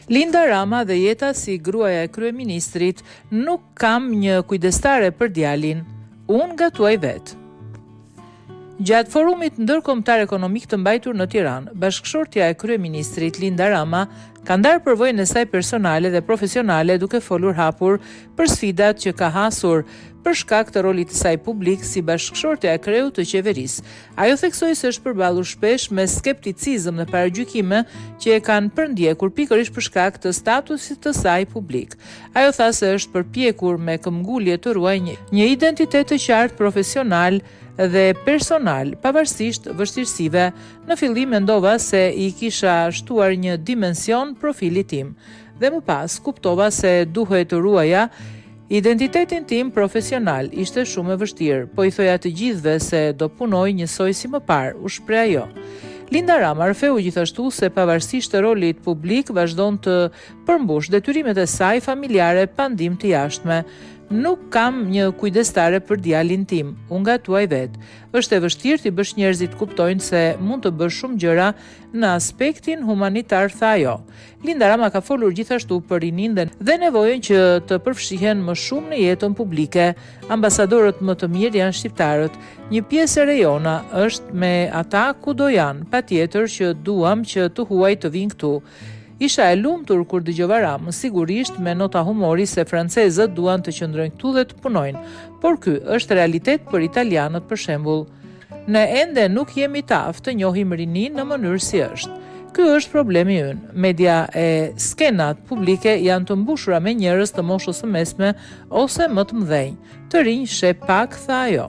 Linda Rama dhe jeta si gruaja e kryeministrit, nuk kam një kujdestare për djalin, unë gatuaj vetë. Gjatë forumit ndërkombëtar ekonomik të mbajtur në Tiranë, bashkëshortja e kryeministrit Linda Rama ka ndarë përvojën e saj personale dhe profesionale duke folur hapur për sfidat që ka hasur për shkak të rolit të saj publik si bashkëshortja e kreut të qeverisë. Ajo theksoi se është përballur shpesh me skepticizëm dhe paragjykime që e kanë përndjekur pikërisht për shkak të statusit të saj publik. Ajo tha se është përpjekur me këmbgulje të ruajë një identitet të qartë profesional dhe personal, pavarësisht vështirësive. Në fillim mendova se i kisha shtuar një dimension profilit tim dhe më pas kuptova se duhej të ruaja identitetin tim profesional. Ishte shumë e vështirë, po i thoja të gjithëve se do punoj njësoj si më parë, u shpreh ajo. Linda Rama rrëfeu gjithashtu se pavarësisht të rolit publik vazhdon të përmbush detyrimet e saj familjare pa ndihmë të jashtme. Nuk kam një kujdestare për djalin tim, unë gatuaj vetë. Është e vështirë t'i bësh njerëzit kuptojnë se mund të bësh shumë gjëra në aspektin humanitar, tha ajo. Linda Rama ka folur gjithashtu për rinindën dhe nevojën që të përfshihen më shumë në jetën publike. Ambasadorët më të mirë janë shqiptarët. Një pjesë e rejona është me ata kudo janë, patjetër që duam që të huaj të vinë këtu. Isha e lumtur kur dëgjova Ramën, sigurisht me nota humori se francezët duan të qëndrojnë këtu dhe të punojnë, por ky është realitet për italianët për shembull. Ne ende nuk jemi të aftë të njohim rinin në mënyrë si është. Ky është problemi ynë. Media e skenat publike janë të mbushura me njerëz të moshës së mesme ose më të mëdhenj. Të rinj sheh pak, tha ajo.